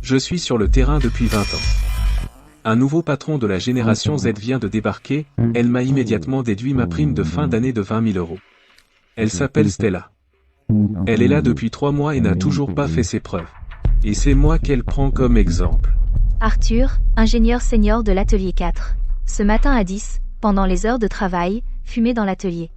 Je suis sur le terrain depuis 20 ans. Un nouveau patron de la génération Z vient de débarquer, elle m'a immédiatement déduit ma prime de fin d'année de 20 000 €. Elle s'appelle Stella. Elle est là depuis 3 mois et n'a toujours pas fait ses preuves. Et c'est moi qu'elle prend comme exemple. Arthur, ingénieur senior de l'atelier 4. Ce matin à 10, pendant les heures de travail, fumée dans l'atelier.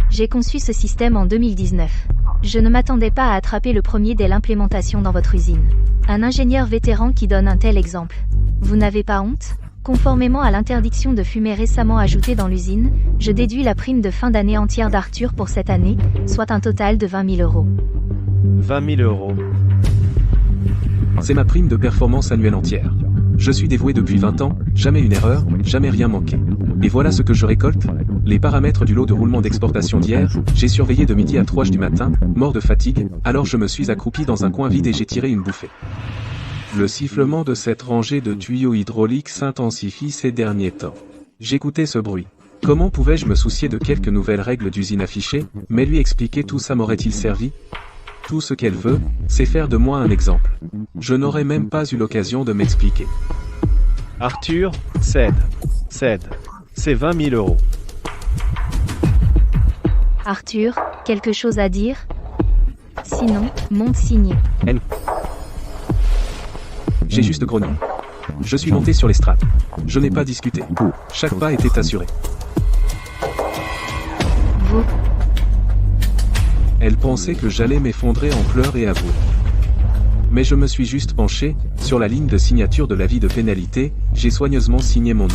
J'ai conçu ce système en 2019. Je ne m'attendais pas à attraper le premier dès l'implémentation dans votre usine. Un ingénieur vétéran qui donne un tel exemple. Vous n'avez pas honte ? Conformément à l'interdiction de fumer récemment ajoutée dans l'usine, je déduis la prime de fin d'année entière d'Arthur pour cette année, soit un total de 20 000 €. 20 000 €. C'est ma prime de performance annuelle entière. Je suis dévoué depuis 20 ans, jamais une erreur, jamais rien manqué. Et voilà ce que je récolte. Les paramètres du lot de roulement d'exportation d'hier, j'ai surveillé de midi à 3 h du matin, mort de fatigue, alors je me suis accroupi dans un coin vide et j'ai tiré une bouffée. Le sifflement de cette rangée de tuyaux hydrauliques s'intensifie ces derniers temps. J'écoutais ce bruit. Comment pouvais-je me soucier de quelques nouvelles règles d'usine affichées, mais lui expliquer tout ça m'aurait-il servi ? Tout ce qu'elle veut, c'est faire de moi un exemple. Je n'aurais même pas eu l'occasion de m'expliquer. Arthur, cède. C'est 20 000 €. Arthur, quelque chose à dire ? Sinon, monte signer. J'ai juste grogné. Je suis monté sur l'estrade. Je n'ai pas discuté. Chaque pas était assuré. Vous, Elle pensait que j'allais m'effondrer en pleurs et avouer. Mais je me suis juste penché, sur la ligne de signature de l'avis de pénalité, j'ai soigneusement signé mon nom.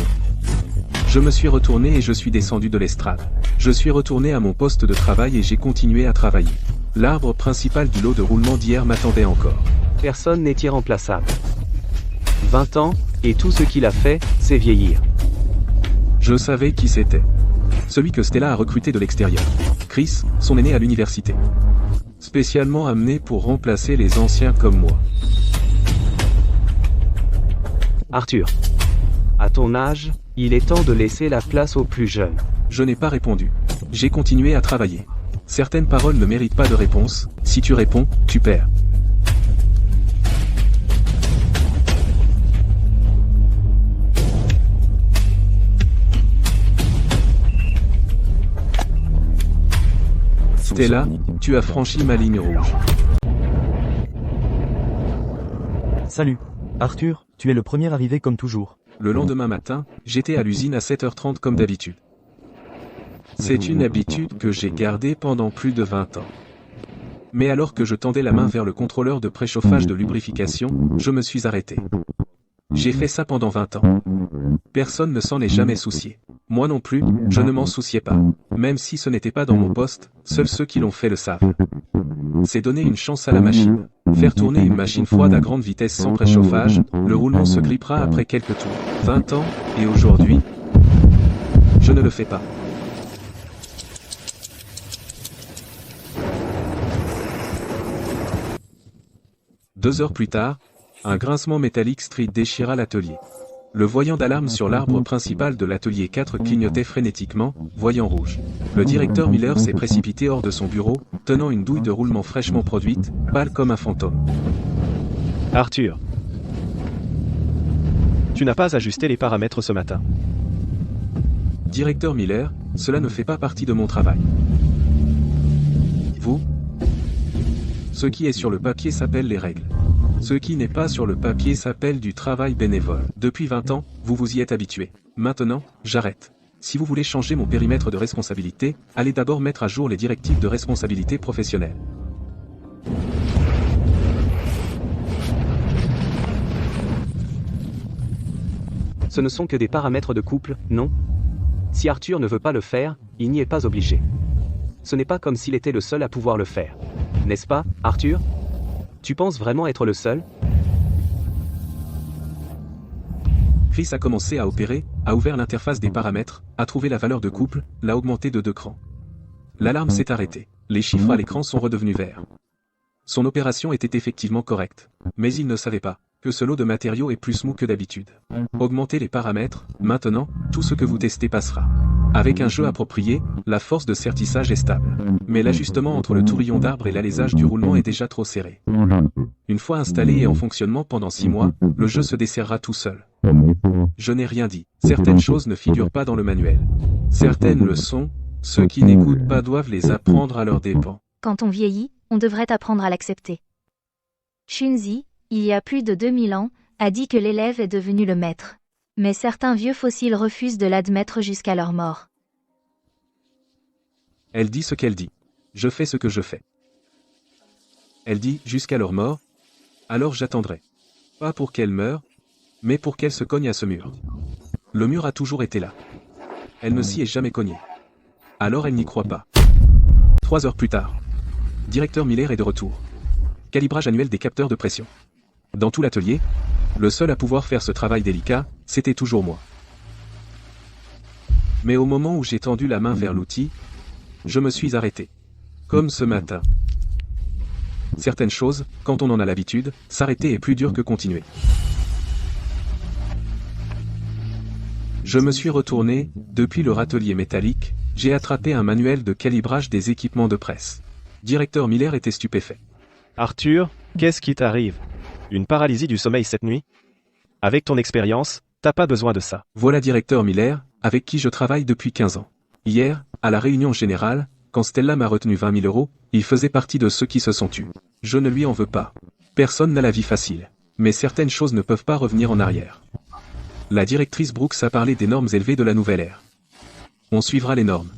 Je me suis retourné et je suis descendu de l'estrade. Je suis retourné à mon poste de travail et j'ai continué à travailler. L'arbre principal du lot de roulement d'hier m'attendait encore. Personne n'est irremplaçable. 20 ans, et tout ce qu'il a fait, c'est vieillir. Je savais qui c'était. Celui que Stella a recruté de l'extérieur. Chris, son aîné à l'université. Spécialement amené pour remplacer les anciens comme moi. Arthur. À ton âge, il est temps de laisser la place aux plus jeunes. Je n'ai pas répondu. J'ai continué à travailler. Certaines paroles ne méritent pas de réponse. Si tu réponds, tu perds. Stella, tu as franchi ma ligne rouge. Salut. Arthur, tu es le premier arrivé comme toujours. Le lendemain matin, j'étais à l'usine à 7h30 comme d'habitude. C'est une habitude que j'ai gardée pendant plus de 20 ans. Mais alors que je tendais la main vers le contrôleur de préchauffage de lubrification, je me suis arrêté. J'ai fait ça pendant 20 ans. Personne ne s'en est jamais soucié. Moi non plus, je ne m'en souciais pas. Même si ce n'était pas dans mon poste, seuls ceux qui l'ont fait le savent. C'est donner une chance à la machine. Faire tourner une machine froide à grande vitesse sans préchauffage, le roulement se grippera après quelques tours. 20 ans, et aujourd'hui, je ne le fais pas. Deux heures plus tard, un grincement métallique street déchira l'atelier. Le voyant d'alarme sur l'arbre principal de l'atelier 4 clignotait frénétiquement, voyant rouge. Le directeur Miller s'est précipité hors de son bureau, tenant une douille de roulement fraîchement produite, pâle comme un fantôme. Arthur. Tu n'as pas ajusté les paramètres ce matin. Directeur Miller, cela ne fait pas partie de mon travail. Vous ? Ce qui est sur le papier s'appelle les règles. Ce qui n'est pas sur le papier s'appelle du travail bénévole. Depuis 20 ans, vous vous y êtes habitué. Maintenant, j'arrête. Si vous voulez changer mon périmètre de responsabilité, allez d'abord mettre à jour les directives de responsabilité professionnelle. Ce ne sont que des paramètres de couple, non ? Si Arthur ne veut pas le faire, il n'y est pas obligé. Ce n'est pas comme s'il était le seul à pouvoir le faire. N'est-ce pas, Arthur ? Tu penses vraiment être le seul ? Chris a commencé à opérer, a ouvert l'interface des paramètres, a trouvé la valeur de couple, l'a augmenté de 2 crans. L'alarme s'est arrêtée. Les chiffres à l'écran sont redevenus verts. Son opération était effectivement correcte. Mais il ne savait pas que ce lot de matériaux est plus mou que d'habitude. Augmentez les paramètres, maintenant, tout ce que vous testez passera. Avec un jeu approprié, la force de sertissage est stable. Mais l'ajustement entre le tourillon d'arbre et l'alésage du roulement est déjà trop serré. Une fois installé et en fonctionnement pendant 6 mois, le jeu se desserrera tout seul. Je n'ai rien dit. Certaines choses ne figurent pas dans le manuel. Certaines le sont, ceux qui n'écoutent pas doivent les apprendre à leurs dépens. Quand on vieillit, on devrait apprendre à l'accepter. Shunzi, il y a plus de 2000 ans, a dit que l'élève est devenu le maître. Mais certains vieux fossiles refusent de l'admettre jusqu'à leur mort. Elle dit ce qu'elle dit. Je fais ce que je fais. Elle dit jusqu'à leur mort. Alors j'attendrai. Pas pour qu'elle meure, mais pour qu'elle se cogne à ce mur. Le mur a toujours été là. Elle ne s'y est jamais cognée. Alors elle n'y croit pas. 3 heures plus tard. Directeur Miller est de retour. Calibrage annuel des capteurs de pression. Dans tout l'atelier, le seul à pouvoir faire ce travail délicat, c'était toujours moi. Mais au moment où j'ai tendu la main vers l'outil, je me suis arrêté. Comme ce matin. Certaines choses, quand on en a l'habitude, s'arrêter est plus dur que continuer. Je me suis retourné, depuis le râtelier métallique, j'ai attrapé un manuel de calibrage des équipements de presse. Directeur Miller était stupéfait. Arthur, qu'est-ce qui t'arrive? Une paralysie du sommeil cette nuit? Avec ton expérience, t'as pas besoin de ça. Voilà directeur Miller, avec qui je travaille depuis 15 ans. Hier, à la réunion générale, quand Stella m'a retenu 20 000 €, il faisait partie de ceux qui se sont tus. Je ne lui en veux pas. Personne n'a la vie facile. Mais certaines choses ne peuvent pas revenir en arrière. La directrice Brooks a parlé des normes élevées de la nouvelle ère. On suivra les normes.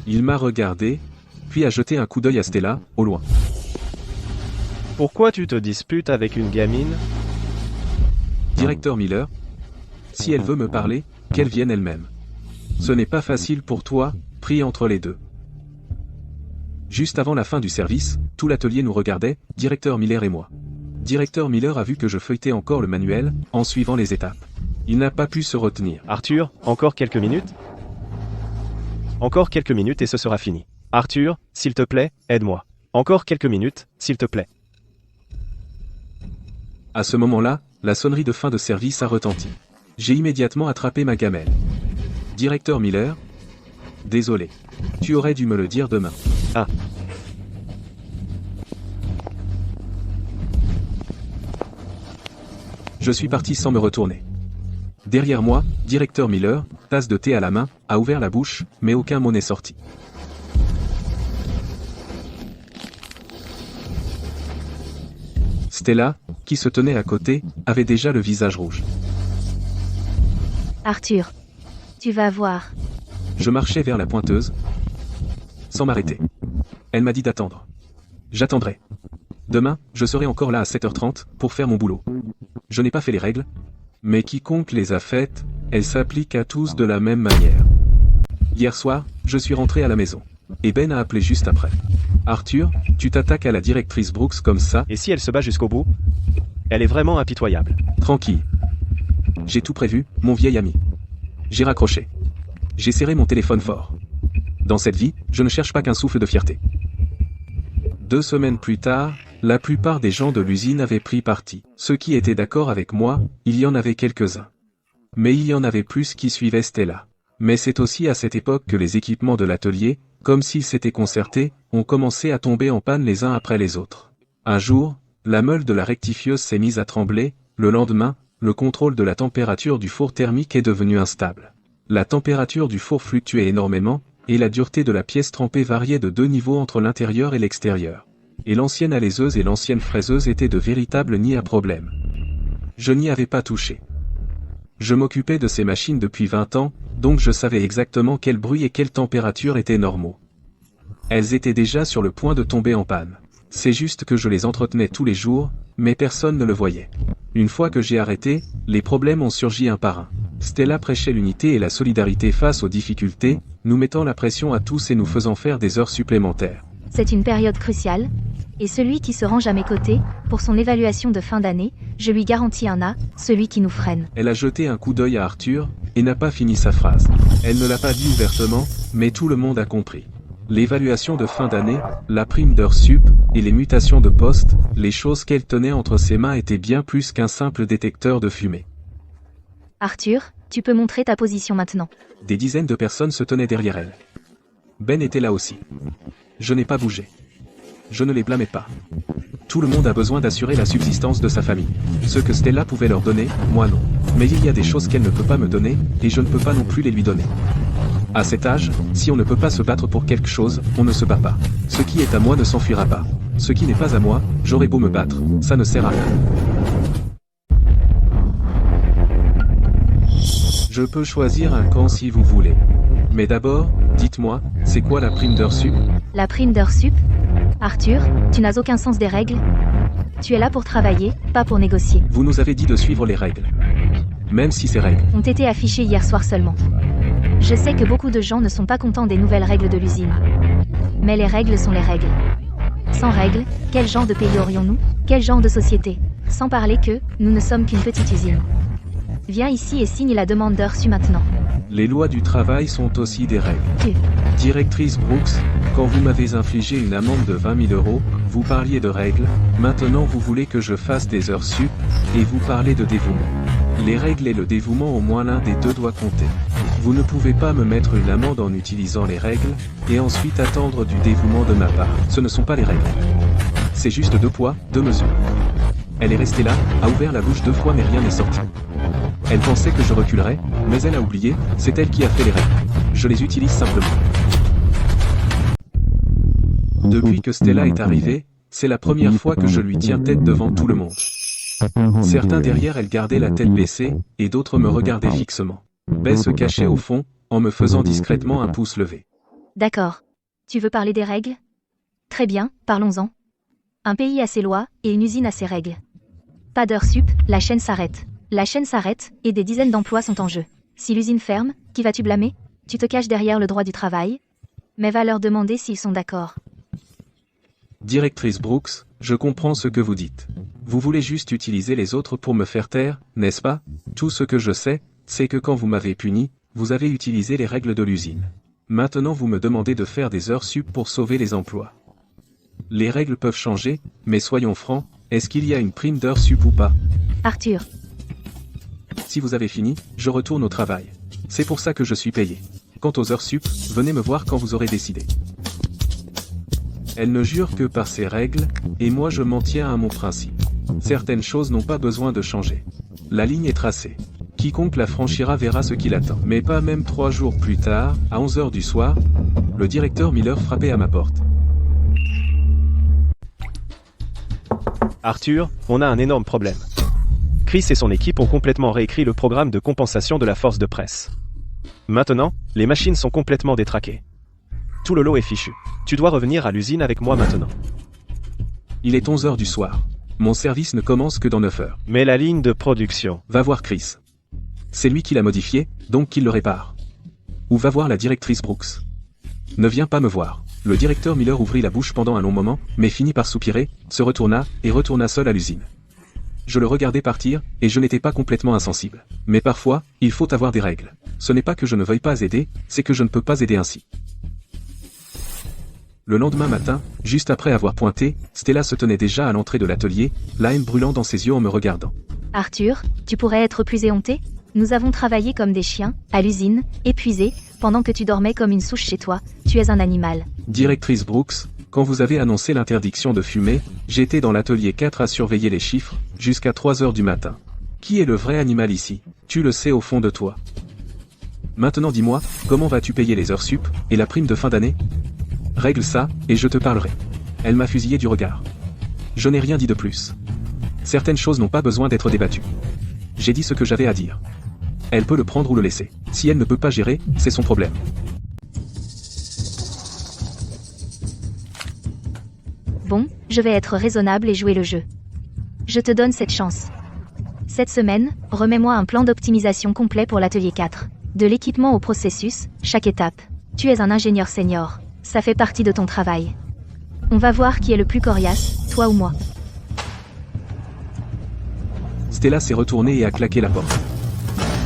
Il m'a regardé, puis a jeté un coup d'œil à Stella, au loin. Pourquoi tu te disputes avec une gamine? Directeur Miller, si elle veut me parler, qu'elle vienne elle-même. Ce n'est pas facile pour toi, pris entre les deux. Juste avant la fin du service, tout l'atelier nous regardait, directeur Miller et moi. Directeur Miller a vu que je feuilletais encore le manuel, en suivant les étapes. Il n'a pas pu se retenir. Arthur, encore quelques minutes? Encore quelques minutes et ce sera fini. Arthur, s'il te plaît, aide-moi. Encore quelques minutes, s'il te plaît. À ce moment-là, la sonnerie de fin de service a retenti. J'ai immédiatement attrapé ma gamelle. Directeur Miller, désolé. Tu aurais dû me le dire demain. Ah. Je suis parti sans me retourner. Derrière moi, directeur Miller, tasse de thé à la main, a ouvert la bouche, mais aucun mot n'est sorti. Stella, qui se tenait à côté, avait déjà le visage rouge. Arthur, tu vas voir. Je marchais vers la pointeuse, sans m'arrêter. Elle m'a dit d'attendre. J'attendrai. Demain, je serai encore là à 7h30, pour faire mon boulot. Je n'ai pas fait les règles, mais quiconque les a faites, elles s'appliquent à tous de la même manière. Hier soir, je suis rentré à la maison. Et Ben a appelé juste après. Arthur, tu t'attaques à la directrice Brooks comme ça? Et si elle se bat jusqu'au bout? Elle est vraiment impitoyable. Tranquille. J'ai tout prévu, mon vieil ami. J'ai raccroché. J'ai serré mon téléphone fort. Dans cette vie, je ne cherche pas qu'un souffle de fierté. 2 semaines plus tard, la plupart des gens de l'usine avaient pris parti. Ceux qui étaient d'accord avec moi, il y en avait quelques-uns. Mais il y en avait plus qui suivaient Stella. Mais c'est aussi à cette époque que les équipements de l'atelier, comme s'ils s'étaient concertés, ont commencé à tomber en panne les uns après les autres. Un jour, la meule de la rectifieuse s'est mise à trembler, le lendemain, le contrôle de la température du four thermique est devenu instable. La température du four fluctuait énormément, et la dureté de la pièce trempée variait de 2 niveaux entre l'intérieur et l'extérieur. Et l'ancienne alaiseuse et l'ancienne fraiseuse étaient de véritables nids à problème. Je n'y avais pas touché. Je m'occupais de ces machines depuis 20 ans, donc je savais exactement quel bruit et quelle température étaient normaux. Elles étaient déjà sur le point de tomber en panne. C'est juste que je les entretenais tous les jours, mais personne ne le voyait. Une fois que j'ai arrêté, les problèmes ont surgi un par un. Stella prêchait l'unité et la solidarité face aux difficultés, nous mettant la pression à tous et nous faisant faire des heures supplémentaires. C'est une période cruciale, et celui qui se range à mes côtés, pour son évaluation de fin d'année, je lui garantis un A, celui qui nous freine. Elle a jeté un coup d'œil à Arthur, et n'a pas fini sa phrase. Elle ne l'a pas dit ouvertement, mais tout le monde a compris. L'évaluation de fin d'année, la prime d'heure sup, et les mutations de poste, les choses qu'elle tenait entre ses mains étaient bien plus qu'un simple détecteur de fumée. Arthur, tu peux montrer ta position maintenant. Des dizaines de personnes se tenaient derrière elle. Ben était là aussi. Je n'ai pas bougé. Je ne les blâmais pas. Tout le monde a besoin d'assurer la subsistance de sa famille. Ce que Stella pouvait leur donner, moi non. Mais il y a des choses qu'elle ne peut pas me donner, et je ne peux pas non plus les lui donner. À cet âge, si on ne peut pas se battre pour quelque chose, on ne se bat pas. Ce qui est à moi ne s'enfuira pas. Ce qui n'est pas à moi, j'aurai beau me battre, ça ne sert à rien. Je peux choisir un camp si vous voulez. Mais d'abord, dites-moi, c'est quoi la prime d'heure sup? La prime d'heure sup? Arthur, tu n'as aucun sens des règles. Tu es là pour travailler, pas pour négocier. Vous nous avez dit de suivre les règles. Même si ces règles Ont été affichées hier soir seulement. Je sais que beaucoup de gens ne sont pas contents des nouvelles règles de l'usine. Mais les règles sont les règles. Sans règles, quel genre de pays aurions-nous? Quel genre de société? Sans parler que, nous ne sommes qu'une petite usine. Viens ici et signe la demande d'heure su maintenant. Les lois du travail sont aussi des règles. Directrice Brooks, quand vous m'avez infligé une amende de 20 000 €, vous parliez de règles, maintenant vous voulez que je fasse des heures sup, et vous parlez de dévouement. Les règles et le dévouement, au moins l'un des deux doit compter. Vous ne pouvez pas me mettre une amende en utilisant les règles, et ensuite attendre du dévouement de ma part. Ce ne sont pas les règles. C'est juste 2 poids, 2 mesures. Elle est restée là, a ouvert la bouche 2 fois mais rien n'est sorti. Elle pensait que je reculerais, mais elle a oublié, c'est elle qui a fait les règles. Je les utilise simplement. Depuis que Stella est arrivée, c'est la première fois que je lui tiens tête devant tout le monde. Certains derrière elle gardaient la tête baissée, et d'autres me regardaient fixement. Ben se cachait au fond, en me faisant discrètement un pouce levé. D'accord. Tu veux parler des règles? Très bien, parlons-en. Un pays a ses lois, et une usine a ses règles. Pas d'heure sup, la chaîne s'arrête. La chaîne s'arrête, et des dizaines d'emplois sont en jeu. Si l'usine ferme, qui vas-tu blâmer? Tu te caches derrière le droit du travail? Mais va leur demander s'ils sont d'accord. Directrice Brooks, je comprends ce que vous dites. Vous voulez juste utiliser les autres pour me faire taire, n'est-ce pas? Tout ce que je sais, c'est que quand vous m'avez puni, vous avez utilisé les règles de l'usine. Maintenant vous me demandez de faire des heures sup pour sauver les emplois. Les règles peuvent changer, mais soyons francs, est-ce qu'il y a une prime d'heures sup ou pas? Arthur. Si vous avez fini, je retourne au travail. C'est pour ça que je suis payé. Quant aux heures sup, venez me voir quand vous aurez décidé. Elle ne jure que par ses règles, et moi je m'en tiens à mon principe. Certaines choses n'ont pas besoin de changer. La ligne est tracée. Quiconque la franchira verra ce qui l'attend. Mais pas même 3 jours plus tard, à 11 h du soir, le directeur Miller frappait à ma porte. Arthur, on a un énorme problème. Chris et son équipe ont complètement réécrit le programme de compensation de la force de presse. Maintenant, les machines sont complètement détraquées. Tout le lot est fichu. Tu dois revenir à l'usine avec moi maintenant. Il est 11 h du soir. Mon service ne commence que dans 9 h. Mais la ligne de production... Va voir Chris. C'est lui qui l'a modifié, donc qu'il le répare. Ou va voir la directrice Brooks. Ne viens pas me voir. Le directeur Miller ouvrit la bouche pendant un long moment, mais finit par soupirer, se retourna, et retourna seul à l'usine. Je le regardais partir, et je n'étais pas complètement insensible. Mais parfois, il faut avoir des règles. Ce n'est pas que je ne veuille pas aider, c'est que je ne peux pas aider ainsi. Le lendemain matin, juste après avoir pointé, Stella se tenait déjà à l'entrée de l'atelier, la haine brûlant dans ses yeux en me regardant. Arthur, tu pourrais être plus éhonté? Nous avons travaillé comme des chiens, à l'usine, épuisés, pendant que tu dormais comme une souche chez toi, tu es un animal. Directrice Brooks, quand vous avez annoncé l'interdiction de fumer, j'étais dans l'atelier 4 à surveiller les chiffres, jusqu'à 3 h du matin. Qui est le vrai animal ici? Tu le sais au fond de toi. Maintenant dis-moi, comment vas-tu payer les heures sup, et la prime de fin d'année? Règle ça, et je te parlerai. Elle m'a fusillé du regard. Je n'ai rien dit de plus. Certaines choses n'ont pas besoin d'être débattues. J'ai dit ce que j'avais à dire. Elle peut le prendre ou le laisser. Si elle ne peut pas gérer, c'est son problème. Bon, je vais être raisonnable et jouer le jeu. Je te donne cette chance. Cette semaine, remets-moi un plan d'optimisation complet pour l'atelier 4. De l'équipement au processus, chaque étape. Tu es un ingénieur senior. Ça fait partie de ton travail. On va voir qui est le plus coriace, toi ou moi. Stella s'est retournée et a claqué la porte.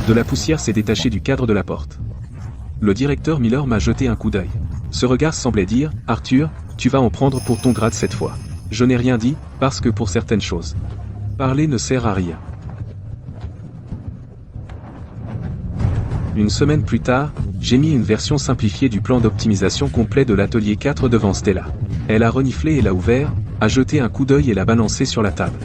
De la poussière s'est détachée du cadre de la porte. Le directeur Miller m'a jeté un coup d'œil. Ce regard semblait dire, Arthur, tu vas en prendre pour ton grade cette fois. Je n'ai rien dit, parce que pour certaines choses, parler ne sert à rien. Une semaine plus tard, j'ai mis une version simplifiée du plan d'optimisation complet de l'atelier 4 devant Stella. Elle a reniflé et l'a ouvert, a jeté un coup d'œil et l'a balancé sur la table.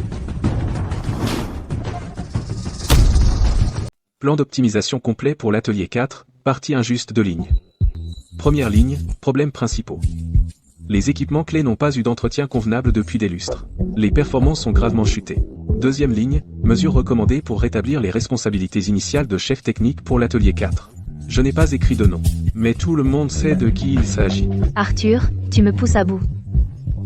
Plan d'optimisation complet pour l'atelier 4, partie injuste de ligne. Première ligne, problèmes principaux. Les équipements clés n'ont pas eu d'entretien convenable depuis des lustres. Les performances ont gravement chuté. Deuxième ligne, mesures recommandées pour rétablir les responsabilités initiales de chef technique pour l'atelier 4. Je n'ai pas écrit de nom, mais tout le monde sait de qui il s'agit. Arthur, tu me pousses à bout.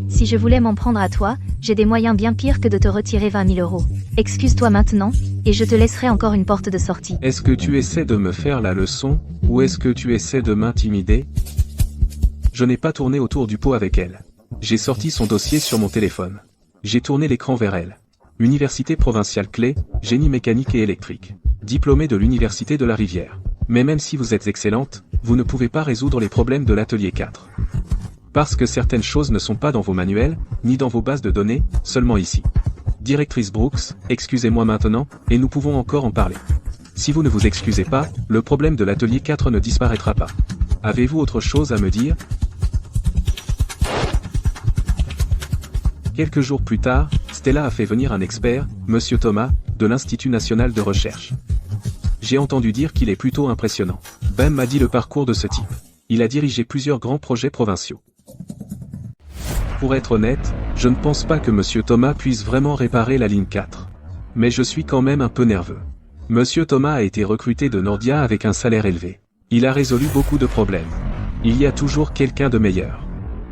Si je voulais m'en prendre à toi, j'ai des moyens bien pires que de te retirer 20 000 €. Excuse-toi maintenant, et je te laisserai encore une porte de sortie. Est-ce que tu essaies de me faire la leçon, ou est-ce que tu essaies de m'intimider? Je n'ai pas tourné autour du pot avec elle. J'ai sorti son dossier sur mon téléphone. J'ai tourné l'écran vers elle. Université provinciale clé, génie mécanique et électrique. Diplômée de l'université de la Rivière. Mais même si vous êtes excellente, vous ne pouvez pas résoudre les problèmes de l'atelier 4. Parce que certaines choses ne sont pas dans vos manuels, ni dans vos bases de données, seulement ici. Directrice Brooks, excusez-moi maintenant, et nous pouvons encore en parler. Si vous ne vous excusez pas, le problème de l'atelier 4 ne disparaîtra pas. Avez-vous autre chose à me dire? Quelques jours plus tard, Stella a fait venir un expert, Monsieur Thomas, de l'Institut National de Recherche. J'ai entendu dire qu'il est plutôt impressionnant. Ben m'a dit le parcours de ce type. Il a dirigé plusieurs grands projets provinciaux. Pour être honnête, je ne pense pas que Monsieur Thomas puisse vraiment réparer la ligne 4. Mais je suis quand même un peu nerveux. Monsieur Thomas a été recruté de Nordia avec un salaire élevé. Il a résolu beaucoup de problèmes. Il y a toujours quelqu'un de meilleur.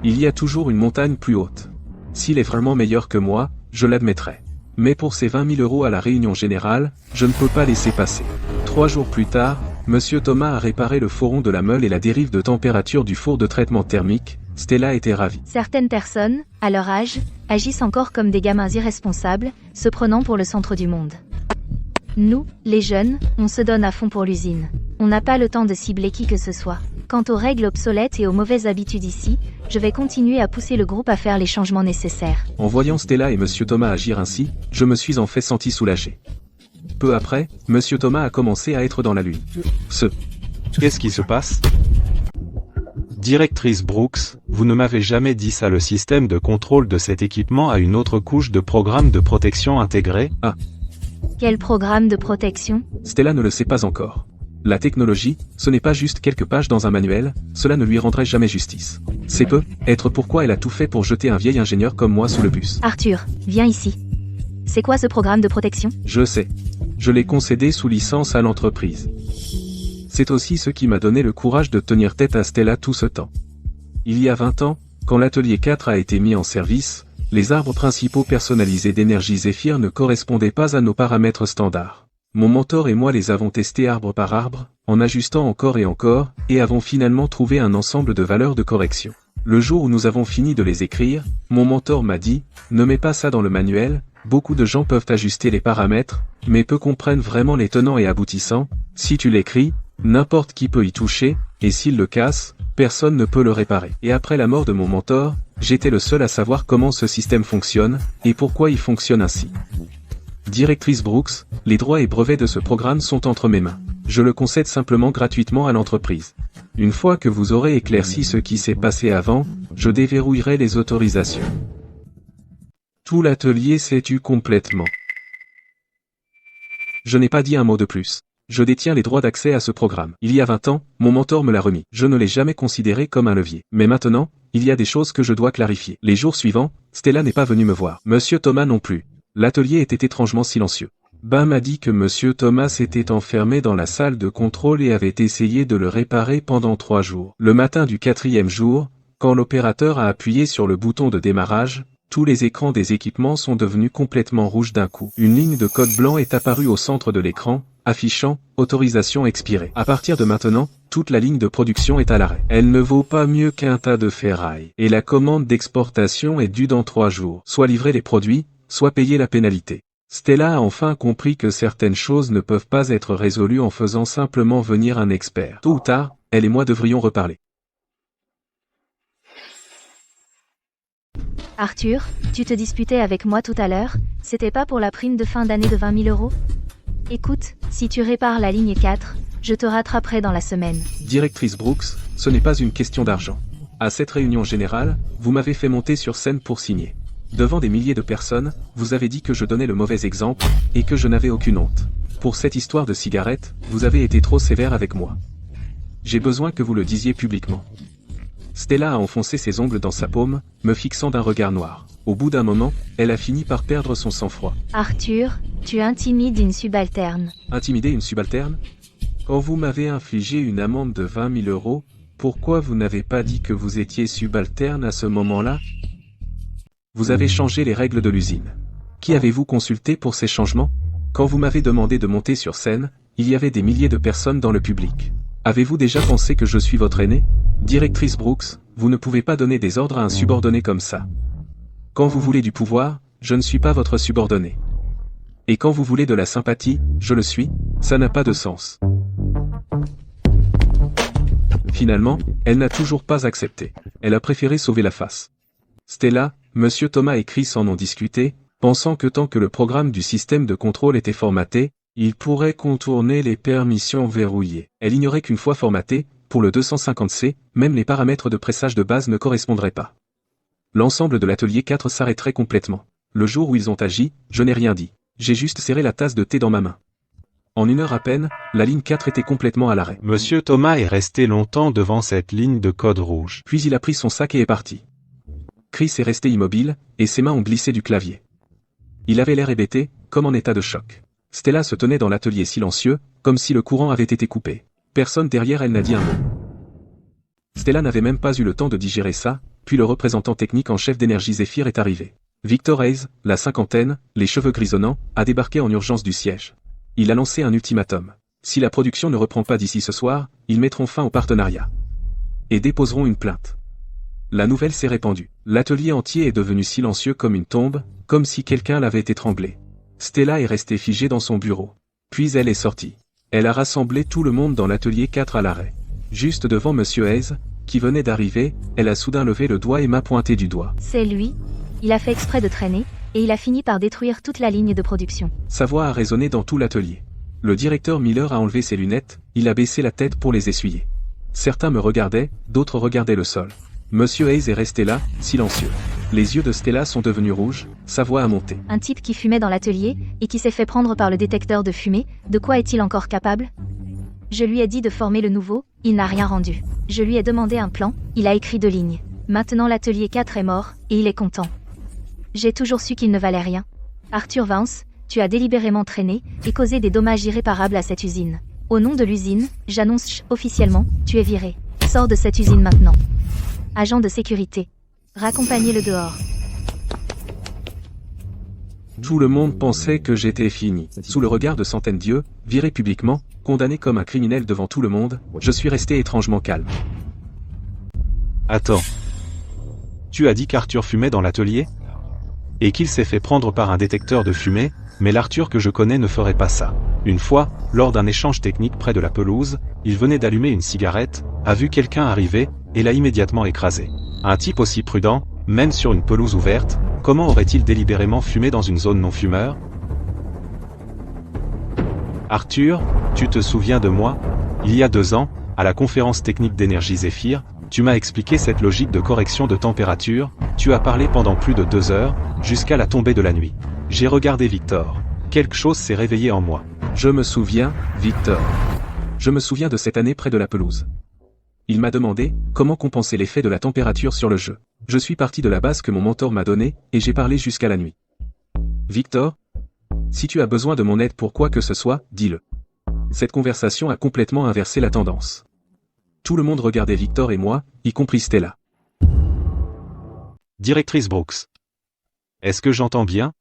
Il y a toujours une montagne plus haute. S'il est vraiment meilleur que moi, je l'admettrai. Mais pour ces 20 000 € à la réunion générale, je ne peux pas laisser passer. 3 jours plus tard, Monsieur Thomas a réparé le fourron de la meule et la dérive de température du four de traitement thermique. Stella était ravie. Certaines personnes, à leur âge, agissent encore comme des gamins irresponsables, se prenant pour le centre du monde. Nous, les jeunes, on se donne à fond pour l'usine. On n'a pas le temps de cibler qui que ce soit. Quant aux règles obsolètes et aux mauvaises habitudes ici, je vais continuer à pousser le groupe à faire les changements nécessaires. En voyant Stella et Monsieur Thomas agir ainsi, je me suis en fait senti soulagé. Peu après, Monsieur Thomas a commencé à être dans la lune. Qu'est-ce qui se passe? Directrice Brooks, vous ne m'avez jamais dit ça. Le système de contrôle de cet équipement a une autre couche de programme de protection intégré. Ah. Quel programme de protection? Stella ne le sait pas encore. La technologie, ce n'est pas juste quelques pages dans un manuel, cela ne lui rendrait jamais justice. C'est peut-être pourquoi elle a tout fait pour jeter un vieil ingénieur comme moi sous le bus. Arthur, viens ici. C'est quoi ce programme de protection? Je sais. Je l'ai concédé sous licence à l'entreprise. C'est aussi ce qui m'a donné le courage de tenir tête à Stella tout ce temps. Il y a 20 ans, quand l'atelier 4 a été mis en service, les arbres principaux personnalisés d'énergie Zephyr ne correspondaient pas à nos paramètres standards. Mon mentor et moi les avons testés arbre par arbre, en ajustant encore, et avons finalement trouvé un ensemble de valeurs de correction. Le jour où nous avons fini de les écrire, mon mentor m'a dit, ne mets pas ça dans le manuel, beaucoup de gens peuvent ajuster les paramètres, mais peu comprennent vraiment les tenants et aboutissants, si tu l'écris, n'importe qui peut y toucher, et s'il le casse, personne ne peut le réparer. Et après la mort de mon mentor, j'étais le seul à savoir comment ce système fonctionne, et pourquoi il fonctionne ainsi. Directrice Brooks, les droits et brevets de ce programme sont entre mes mains. Je le concède simplement gratuitement à l'entreprise. Une fois que vous aurez éclairci ce qui s'est passé avant, je déverrouillerai les autorisations. Tout l'atelier s'est tu complètement. Je n'ai pas dit un mot de plus. Je détiens les droits d'accès à ce programme. Il y a 20 ans, mon mentor me l'a remis. Je ne l'ai jamais considéré comme un levier. Mais maintenant, il y a des choses que je dois clarifier. Les jours suivants, Stella n'est pas venue me voir. Monsieur Thomas non plus. L'atelier était étrangement silencieux. Ben m'a dit que Monsieur Thomas s'était enfermé dans la salle de contrôle et avait essayé de le réparer pendant 3 jours. Le matin du 4e jour, quand l'opérateur a appuyé sur le bouton de démarrage, tous les écrans des équipements sont devenus complètement rouges d'un coup. Une ligne de code blanc est apparue au centre de l'écran, affichant « Autorisation expirée ». À partir de maintenant, toute la ligne de production est à l'arrêt. Elle ne vaut pas mieux qu'un tas de ferraille. Et la commande d'exportation est due dans 3 jours. Soit livrer les produits, soit payer la pénalité. Stella a enfin compris que certaines choses ne peuvent pas être résolues en faisant simplement venir un expert. Tôt ou tard, elle et moi devrions reparler. Arthur, tu te disputais avec moi tout à l'heure, c'était pas pour la prime de fin d'année de 20 000 €? Écoute, si tu répares la ligne 4, je te rattraperai dans la semaine. Directrice Brooks, ce n'est pas une question d'argent. À cette réunion générale, vous m'avez fait monter sur scène pour signer. Devant des milliers de personnes, vous avez dit que je donnais le mauvais exemple, et que je n'avais aucune honte. Pour cette histoire de cigarette, vous avez été trop sévère avec moi. J'ai besoin que vous le disiez publiquement. Stella a enfoncé ses ongles dans sa paume, me fixant d'un regard noir. Au bout d'un moment, elle a fini par perdre son sang-froid. Arthur, tu intimides une subalterne. Intimider une subalterne? Quand vous m'avez infligé une amende de 20 000 €, pourquoi vous n'avez pas dit que vous étiez subalterne à ce moment-là? Vous avez changé les règles de l'usine. Qui avez-vous consulté pour ces changements? Quand vous m'avez demandé de monter sur scène, il y avait des milliers de personnes dans le public. Avez-vous déjà pensé que je suis votre aîné? Directrice Brooks, vous ne pouvez pas donner des ordres à un subordonné comme ça. Quand vous voulez du pouvoir, je ne suis pas votre subordonné. Et quand vous voulez de la sympathie, je le suis, ça n'a pas de sens. Finalement, elle n'a toujours pas accepté. Elle a préféré sauver la face. Stella, Monsieur Thomas et Chris en ont discuté, pensant que tant que le programme du système de contrôle était formaté, il pourrait contourner les permissions verrouillées. Elle ignorait qu'une fois formaté, pour le 250C, même les paramètres de pressage de base ne correspondraient pas. L'ensemble de l'atelier 4 s'arrêterait complètement. Le jour où ils ont agi, je n'ai rien dit. J'ai juste serré la tasse de thé dans ma main. En 1 heure à peine, la ligne 4 était complètement à l'arrêt. Monsieur Thomas est resté longtemps devant cette ligne de code rouge. Puis il a pris son sac et est parti. Chris est resté immobile, et ses mains ont glissé du clavier. Il avait l'air hébété, comme en état de choc. Stella se tenait dans l'atelier silencieux, comme si le courant avait été coupé. Personne derrière elle n'a dit un mot. Stella n'avait même pas eu le temps de digérer ça, puis le représentant technique en chef d'Énergie Zephyr est arrivé. Victor Hayes, la cinquantaine, les cheveux grisonnants, a débarqué en urgence du siège. Il a lancé un ultimatum. Si la production ne reprend pas d'ici ce soir, ils mettront fin au partenariat. Et déposeront une plainte. La nouvelle s'est répandue. L'atelier entier est devenu silencieux comme une tombe, comme si quelqu'un l'avait étranglé. Stella est restée figée dans son bureau. Puis elle est sortie. Elle a rassemblé tout le monde dans l'atelier 4 à l'arrêt. Juste devant Monsieur Hayes, qui venait d'arriver, elle a soudain levé le doigt et m'a pointé du doigt. C'est lui. Il a fait exprès de traîner, et il a fini par détruire toute la ligne de production. Sa voix a résonné dans tout l'atelier. Le directeur Miller a enlevé ses lunettes, il a baissé la tête pour les essuyer. Certains me regardaient, d'autres regardaient le sol. Monsieur Hayes est resté là, silencieux. Les yeux de Stella sont devenus rouges, sa voix a monté. Un type qui fumait dans l'atelier, et qui s'est fait prendre par le détecteur de fumée, de quoi est-il encore capable? Je lui ai dit de former le nouveau, il n'a rien rendu. Je lui ai demandé un plan, il a écrit 2 lignes. Maintenant l'atelier 4 est mort, et il est content. J'ai toujours su qu'il ne valait rien. Arthur Vance, tu as délibérément traîné, et causé des dommages irréparables à cette usine. Au nom de l'usine, j'annonce officiellement, tu es viré. Sors de cette usine maintenant. Agent de sécurité. Raccompagnez-le dehors. Tout le monde pensait que j'étais fini. Sous le regard de centaines d'yeux, viré publiquement, condamné comme un criminel devant tout le monde, je suis resté étrangement calme. Attends. Tu as dit qu'Arthur fumait dans l'atelier? Et qu'il s'est fait prendre par un détecteur de fumée, mais l'Arthur que je connais ne ferait pas ça. Une fois, lors d'un échange technique près de la pelouse, il venait d'allumer une cigarette, a vu quelqu'un arriver, et l'a immédiatement écrasé. Un type aussi prudent, même sur une pelouse ouverte, comment aurait-il délibérément fumé dans une zone non-fumeur? Arthur, tu te souviens de moi? Il y a 2 ans, à la conférence technique d'Énergie Zephyr, tu m'as expliqué cette logique de correction de température, tu as parlé pendant plus de 2 heures, jusqu'à la tombée de la nuit. J'ai regardé Victor. Quelque chose s'est réveillé en moi. Je me souviens, Victor. Je me souviens de cette année près de la pelouse. Il m'a demandé comment compenser l'effet de la température sur le jeu. Je suis parti de la base que mon mentor m'a donnée, et j'ai parlé jusqu'à la nuit. Victor, si tu as besoin de mon aide pour quoi que ce soit, dis-le. Cette conversation a complètement inversé la tendance. Tout le monde regardait Victor et moi, y compris Stella. Directrice Brooks. Est-ce que j'entends bien?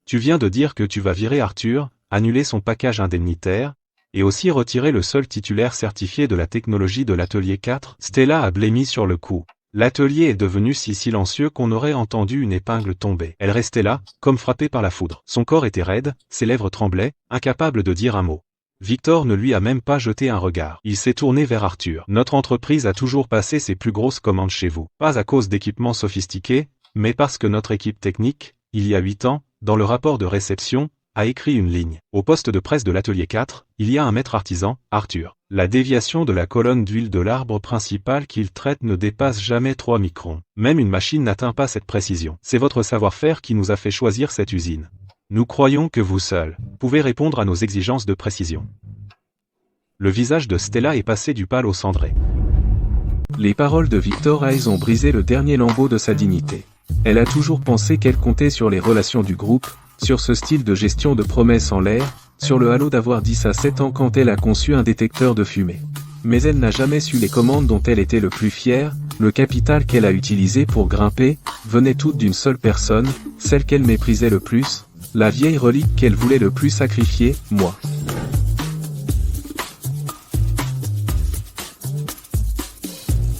Tu viens de dire que tu vas virer Arthur, annuler son package indemnitaire, et aussi retirer le seul titulaire certifié de la technologie de l'atelier 4. Stella a blêmi sur le coup. L'atelier est devenu si silencieux qu'on aurait entendu une épingle tomber. Elle restait là, comme frappée par la foudre. Son corps était raide, ses lèvres tremblaient, incapable de dire un mot. Victor ne lui a même pas jeté un regard. Il s'est tourné vers Arthur. Notre entreprise a toujours passé ses plus grosses commandes chez vous. Pas à cause d'équipements sophistiqués, mais parce que notre équipe technique, il y a 8 ans, dans le rapport de réception, a écrit une ligne. Au poste de presse de l'atelier 4, il y a un maître artisan, Arthur. La déviation de la colonne d'huile de l'arbre principal qu'il traite ne dépasse jamais 3 microns. Même une machine n'atteint pas cette précision. C'est votre savoir-faire qui nous a fait choisir cette usine. Nous croyons que vous seul pouvez répondre à nos exigences de précision. Le visage de Stella est passé du pâle au cendré. Les paroles de Victor Hayes ont brisé le dernier lambeau de sa dignité. Elle a toujours pensé qu'elle comptait sur les relations du groupe, sur ce style de gestion de promesses en l'air, sur le halo d'avoir 10 à 7 ans quand elle a conçu un détecteur de fumée. Mais elle n'a jamais su les commandes dont elle était le plus fière, le capital qu'elle a utilisé pour grimper, venaient toutes d'une seule personne, celle qu'elle méprisait le plus, la vieille relique qu'elle voulait le plus sacrifier, moi.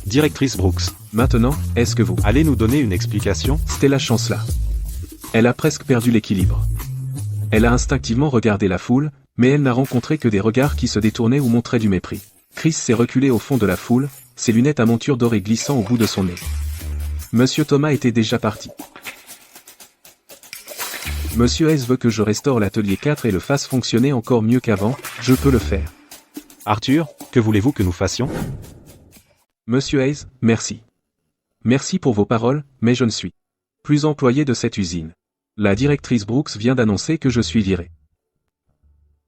Directrice Brooks, Maintenant, est-ce que vous allez nous donner une explication? Stella chancela. Elle a presque perdu l'équilibre. Elle a instinctivement regardé la foule, mais elle n'a rencontré que des regards qui se détournaient ou montraient du mépris. Chris s'est reculé au fond de la foule, ses lunettes à monture dorée glissant au bout de son nez. Monsieur Thomas était déjà parti. Monsieur S veut que je restaure l'atelier 4 et le fasse fonctionner encore mieux qu'avant, je peux le faire. Arthur, que voulez-vous que nous fassions? Monsieur Hayes, merci. Merci pour vos paroles, mais je ne suis plus employé de cette usine. La directrice Brooks vient d'annoncer que je suis viré.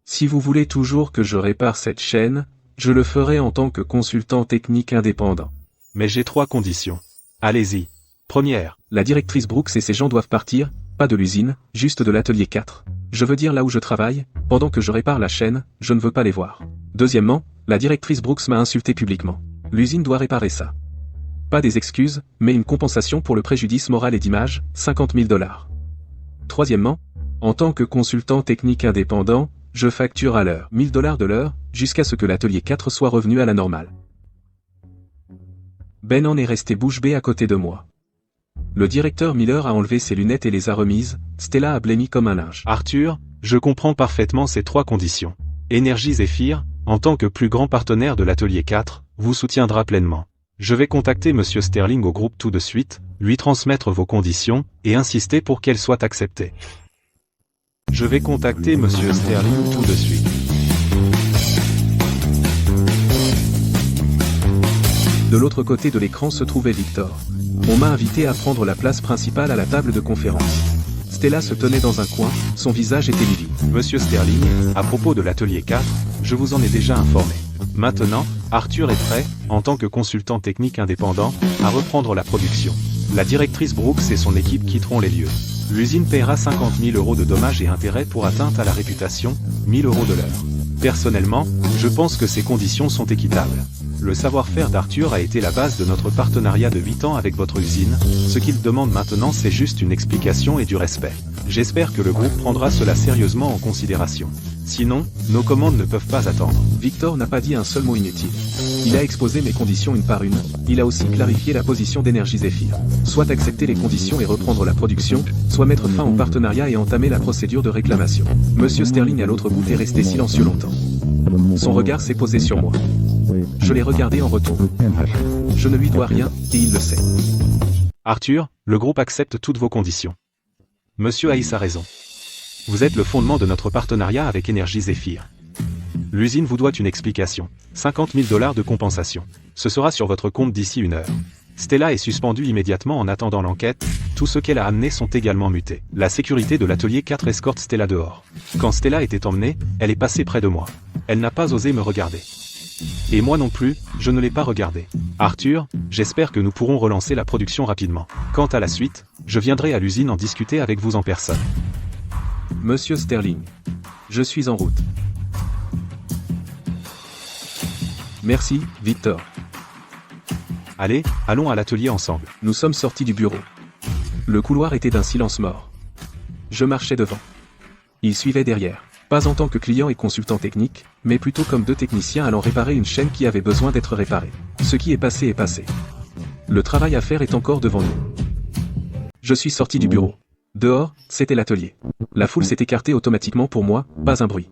Si vous voulez toujours que je répare cette chaîne, je le ferai en tant que consultant technique indépendant. Mais j'ai 3 conditions. Allez-y. Première. La directrice Brooks et ses gens doivent partir, pas de l'usine, juste de l'atelier 4. Je veux dire là où je travaille, pendant que je répare la chaîne, je ne veux pas les voir. Deuxièmement, la directrice Brooks m'a insulté publiquement. L'usine doit réparer ça. Pas des excuses, mais une compensation pour le préjudice moral et d'image, 50 000 $. Troisièmement, en tant que consultant technique indépendant, je facture à l'heure, 1000 $ de l'heure, jusqu'à ce que l'atelier 4 soit revenu à la normale. Ben en est resté bouche bée à côté de moi. Le directeur Miller a enlevé ses lunettes et les a remises, Stella a blêmi comme un linge. Arthur, je comprends parfaitement ces 3 conditions. Énergie Zephyr, en tant que plus grand partenaire de l'atelier 4, vous soutiendra pleinement. Je vais contacter Monsieur Sterling au groupe tout de suite, lui transmettre vos conditions, et insister pour qu'elles soient acceptées. Je vais contacter Monsieur Sterling tout de suite. De l'autre côté de l'écran se trouvait Victor. On m'a invité à prendre la place principale à la table de conférence. Stella se tenait dans un coin, son visage était livide. Monsieur Sterling, à propos de l'atelier 4, je vous en ai déjà informé. Maintenant, Arthur est prêt, en tant que consultant technique indépendant, à reprendre la production. La directrice Brooks et son équipe quitteront les lieux. L'usine paiera 50 000 € de dommages et intérêts pour atteinte à la réputation, 1 000 € de l'heure. Personnellement, je pense que ces conditions sont équitables. Le savoir-faire d'Arthur a été la base de notre partenariat de 8 ans avec votre usine, ce qu'il demande maintenant c'est juste une explication et du respect. J'espère que le groupe prendra cela sérieusement en considération. Sinon, nos commandes ne peuvent pas attendre. Victor n'a pas dit un seul mot inutile. Il a exposé mes conditions une par une, il a aussi clarifié la position d'Énergie Zephyr. Soit accepter les conditions et reprendre la production, soit mettre fin au partenariat et entamer la procédure de réclamation. Monsieur Sterling à l'autre bout est resté silencieux longtemps. Son regard s'est posé sur moi. Je l'ai regardé en retour. Je ne lui dois rien, et il le sait. Arthur, le groupe accepte toutes vos conditions. Monsieur Hayes a raison. Vous êtes le fondement de notre partenariat avec Énergie Zephyr. L'usine vous doit une explication. 50 000 $ de compensation. Ce sera sur votre compte d'ici 1 heure. Stella est suspendue immédiatement en attendant l'enquête, tout ce qu'elle a amené sont également mutés. La sécurité de l'atelier 4 escorte Stella dehors. Quand Stella était emmenée, elle est passée près de moi. Elle n'a pas osé me regarder. Et moi non plus, je ne l'ai pas regardée. Arthur, j'espère que nous pourrons relancer la production rapidement. Quant à la suite, je viendrai à l'usine en discuter avec vous en personne. Monsieur Sterling. Je suis en route. Merci, Victor. Allez, allons à l'atelier ensemble. Nous sommes sortis du bureau. Le couloir était d'un silence mort. Je marchais devant. Il suivait derrière. Pas en tant que client et consultant technique, mais plutôt comme 2 techniciens allant réparer une chaîne qui avait besoin d'être réparée. Ce qui est passé est passé. Le travail à faire est encore devant nous. Je suis sorti du bureau. Dehors, c'était l'atelier. La foule s'est écartée automatiquement pour moi, pas un bruit.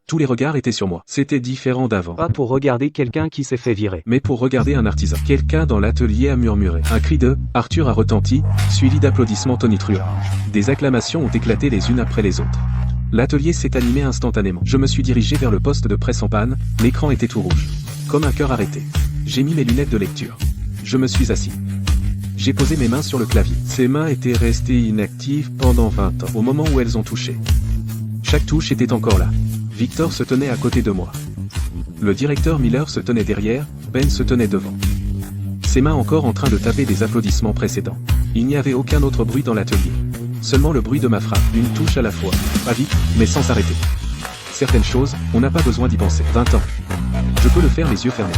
Tous les regards étaient sur moi. C'était différent d'avant. Pas pour regarder quelqu'un qui s'est fait virer. Mais pour regarder un artisan. Quelqu'un dans l'atelier a murmuré. Un cri de « Arthur » a retenti, suivi d'applaudissements tonitruants. Des acclamations ont éclaté les unes après les autres. L'atelier s'est animé instantanément. Je me suis dirigé vers le poste de presse en panne, l'écran était tout rouge. Comme un cœur arrêté. J'ai mis mes lunettes de lecture. Je me suis assis. J'ai posé mes mains sur le clavier. Ces mains étaient restées inactives pendant 20 ans, au moment où elles ont touché. Chaque touche était encore là. Victor se tenait à côté de moi. Le directeur Miller se tenait derrière, Ben se tenait devant. Ses mains encore en train de taper des applaudissements précédents. Il n'y avait aucun autre bruit dans l'atelier. Seulement le bruit de ma frappe, une touche à la fois. Pas vite, mais sans s'arrêter. Certaines choses, on n'a pas besoin d'y penser. 20 ans. Je peux le faire les yeux fermés.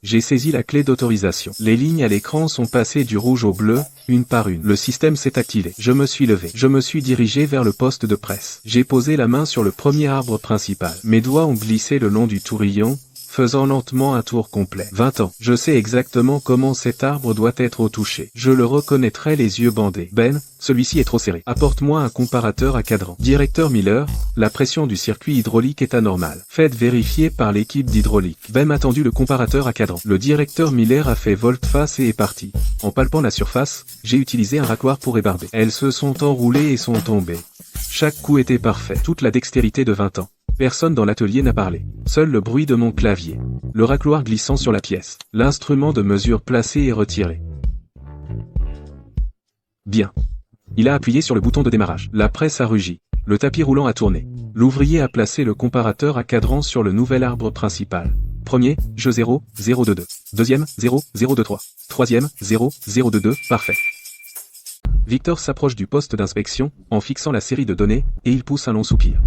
J'ai saisi la clé d'autorisation. Les lignes à l'écran sont passées du rouge au bleu, une par une. Le système s'est activé. Je me suis levé. Je me suis dirigé vers le poste de presse. J'ai posé la main sur le premier arbre principal. Mes doigts ont glissé le long du tourillon, faisant lentement un tour complet. 20 ans. Je sais exactement comment cet arbre doit être au toucher. Je le reconnaîtrai les yeux bandés. Ben, celui-ci est trop serré. Apporte-moi un comparateur à cadran. Directeur Miller, la pression du circuit hydraulique est anormale. Faites vérifier par l'équipe d'hydraulique. Ben a tendu le comparateur à cadran. Le directeur Miller a fait volte-face et est parti. En palpant la surface, j'ai utilisé un racloir pour ébarber. Elles se sont enroulées et sont tombées. Chaque coup était parfait. Toute la dextérité de 20 ans. Personne dans l'atelier n'a parlé. Seul le bruit de mon clavier. Le racloir glissant sur la pièce. L'instrument de mesure placé et retiré. Bien. Il a appuyé sur le bouton de démarrage. La presse a rugi. Le tapis roulant a tourné. L'ouvrier a placé le comparateur à cadran sur le nouvel arbre principal. Premier, jeu 0, 022. Deuxième, 0, 023. Troisième, 0, 022, parfait. Victor s'approche du poste d'inspection, en fixant la série de données, et il pousse un long soupir.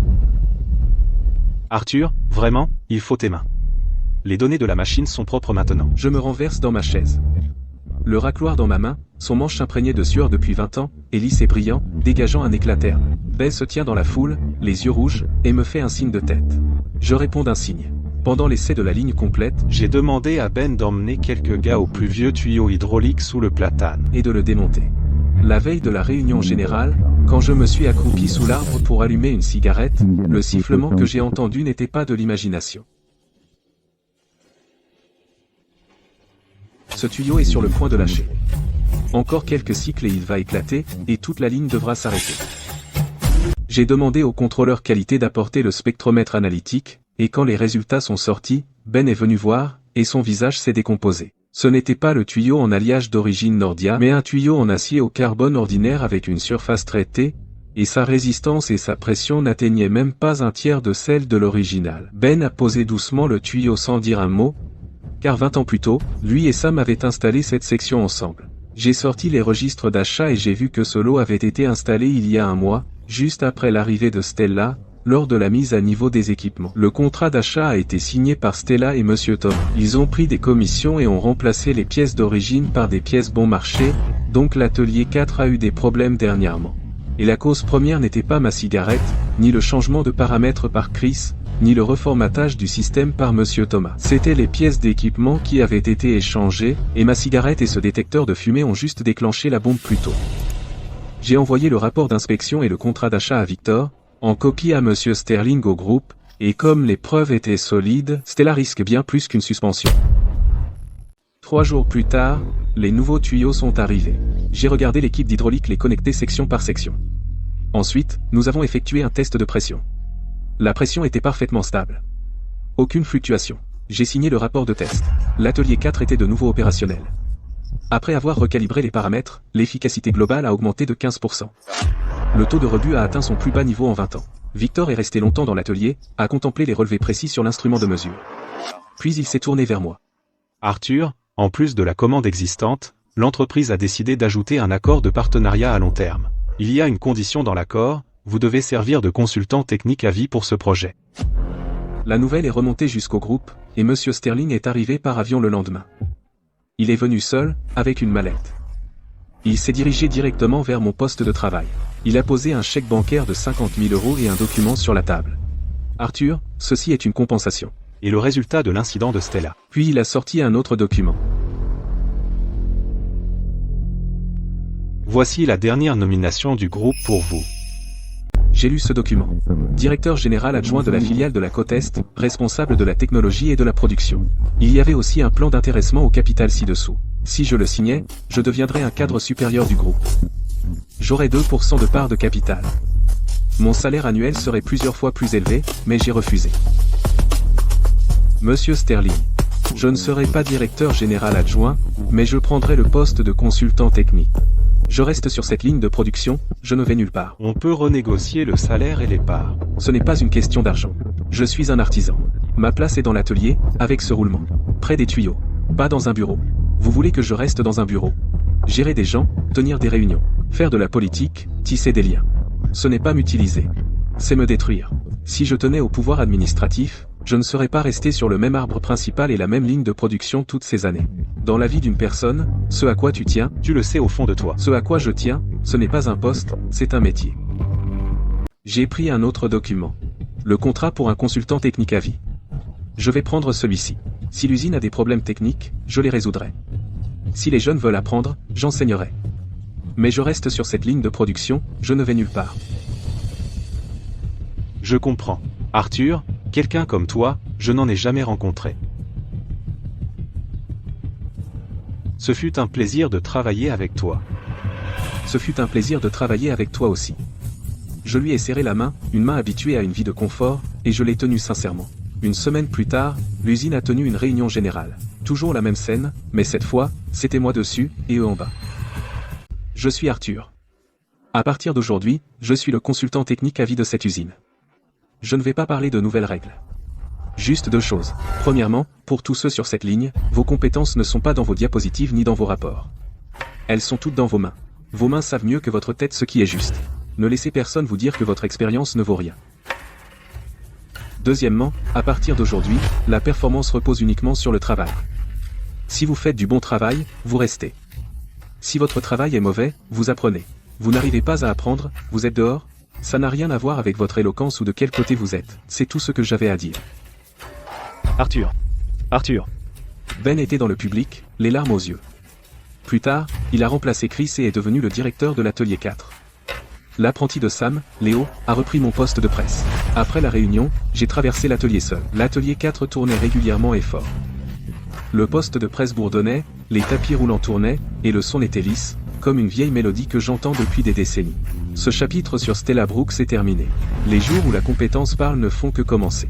Arthur, vraiment, il faut tes mains. Les données de la machine sont propres maintenant. Je me renverse dans ma chaise. Le racloir dans ma main, son manche imprégné de sueur depuis 20 ans, est lisse et brillant, dégageant un éclat terne. Ben se tient dans la foule, les yeux rouges, et me fait un signe de tête. Je réponds d'un signe. Pendant l'essai de la ligne complète, J'ai demandé à Ben d'emmener quelques gars au plus vieux tuyau hydraulique sous le platane. et de le démonter. La veille de la réunion générale, quand je me suis accroupi sous l'arbre pour allumer une cigarette, le sifflement que j'ai entendu n'était pas de l'imagination. Ce tuyau est sur le point de lâcher. Encore quelques cycles et il va éclater, et toute la ligne devra s'arrêter. J'ai demandé au contrôleur qualité d'apporter le spectromètre analytique, et quand les résultats sont sortis, Ben est venu voir, et son visage s'est décomposé. Ce n'était pas le tuyau en alliage d'origine Nordia, mais un tuyau en acier au carbone ordinaire avec une surface traitée, et sa résistance et sa pression n'atteignaient même pas un tiers de celle de l'original. Ben a posé doucement le tuyau sans dire un mot, car 20 ans plus tôt, lui et Sam avaient installé cette section ensemble. J'ai sorti les registres d'achat et j'ai vu que ce lot avait été installé il y a un mois, juste après l'arrivée de Stella, lors de la mise à niveau des équipements. Le contrat d'achat a été signé par Stella et Monsieur Tom. Ils ont pris des commissions et ont remplacé les pièces d'origine par des pièces bon marché, donc l'atelier 4 a eu des problèmes dernièrement. Et la cause première n'était pas ma cigarette, ni le changement de paramètres par Chris, ni le reformatage du système par Monsieur Thomas. C'était les pièces d'équipement qui avaient été échangées, et ma cigarette et ce détecteur de fumée ont juste déclenché la bombe plus tôt. J'ai envoyé le rapport d'inspection et le contrat d'achat à Victor, en copie à Monsieur Sterling au groupe, et comme les preuves étaient solides, Stella risque bien plus qu'une suspension. 3 jours plus tard, les nouveaux tuyaux sont arrivés. J'ai regardé l'équipe d'hydraulique les connecter section par section. Ensuite, nous avons effectué un test de pression. La pression était parfaitement stable. Aucune fluctuation. J'ai signé le rapport de test. L'atelier 4 était de nouveau opérationnel. Après avoir recalibré les paramètres, l'efficacité globale a augmenté de 15%. Le taux de rebut a atteint son plus bas niveau en 20 ans. Victor est resté longtemps dans l'atelier, à contempler les relevés précis sur l'instrument de mesure. Puis il s'est tourné vers moi. Arthur, en plus de la commande existante, l'entreprise a décidé d'ajouter un accord de partenariat à long terme. Il y a une condition dans l'accord, vous devez servir de consultant technique à vie pour ce projet. La nouvelle est remontée jusqu'au groupe, et Monsieur Sterling est arrivé par avion le lendemain. Il est venu seul, avec une mallette. Il s'est dirigé directement vers mon poste de travail. Il a posé un chèque bancaire de 50 000 € et un document sur la table. Arthur, ceci est une compensation. Et le résultat de l'incident de Stella. Puis il a sorti un autre document. Voici la dernière nomination du groupe pour vous. J'ai lu ce document. Directeur général adjoint de la filiale de la côte Est, responsable de la technologie et de la production. Il y avait aussi un plan d'intéressement au capital ci-dessous. Si je le signais, je deviendrais un cadre supérieur du groupe. J'aurais 2% de part de capital. Mon salaire annuel serait plusieurs fois plus élevé, mais j'ai refusé. Monsieur Sterling, je ne serai pas directeur général adjoint, mais je prendrai le poste de consultant technique. Je reste sur cette ligne de production, je ne vais nulle part. On peut renégocier le salaire et les parts. Ce n'est pas une question d'argent. Je suis un artisan. Ma place est dans l'atelier, avec ce roulement. Près des tuyaux. Pas dans un bureau. Vous voulez que je reste dans un bureau? Gérer des gens, tenir des réunions, faire de la politique, tisser des liens. Ce n'est pas m'utiliser. C'est me détruire. Si je tenais au pouvoir administratif, je ne serais pas resté sur le même arbre principal et la même ligne de production toutes ces années. Dans la vie d'une personne, ce à quoi tu tiens, Tu le sais au fond de toi. ce à quoi je tiens, ce n'est pas un poste, c'est un métier. J'ai pris un autre document. Le contrat pour un consultant technique à vie. Je vais prendre celui-ci. Si l'usine a des problèmes techniques, je les résoudrai. Si les jeunes veulent apprendre, j'enseignerai. Mais je reste sur cette ligne de production, je ne vais nulle part. Je comprends. Arthur, quelqu'un comme toi, je n'en ai jamais rencontré. Ce fut un plaisir de travailler avec toi. Ce fut un plaisir de travailler avec toi aussi. Je lui ai serré la main, une main habituée à une vie de confort, et je l'ai tenue sincèrement. Une semaine plus tard, l'usine a tenu une réunion générale. Toujours la même scène, mais cette fois, c'était moi dessus, et eux en bas. Je suis Arthur. À partir d'aujourd'hui, je suis le consultant technique à vie de cette usine. Je ne vais pas parler de nouvelles règles. Juste 2 choses. Premièrement, pour tous ceux sur cette ligne, vos compétences ne sont pas dans vos diapositives ni dans vos rapports. Elles sont toutes dans vos mains. Vos mains savent mieux que votre tête ce qui est juste. Ne laissez personne vous dire que votre expérience ne vaut rien. Deuxièmement, à partir d'aujourd'hui, la performance repose uniquement sur le travail. Si vous faites du bon travail, vous restez. Si votre travail est mauvais, vous apprenez. Vous n'arrivez pas à apprendre, vous êtes dehors. Ça n'a rien à voir avec votre éloquence ou de quel côté vous êtes. C'est tout ce que j'avais à dire. Arthur. Ben était dans le public, les larmes aux yeux. Plus tard, il a remplacé Chris et est devenu le directeur de l'atelier 4. L'apprenti de Sam, Léo, a repris mon poste de presse. Après la réunion, j'ai traversé l'atelier seul. L'atelier 4 tournait régulièrement et fort. Le poste de presse bourdonnait, les tapis roulants tournaient, et le son était lisse, comme une vieille mélodie que j'entends depuis des décennies. Ce chapitre sur Stella Brooks est terminé. Les jours où la compétence parle ne font que commencer.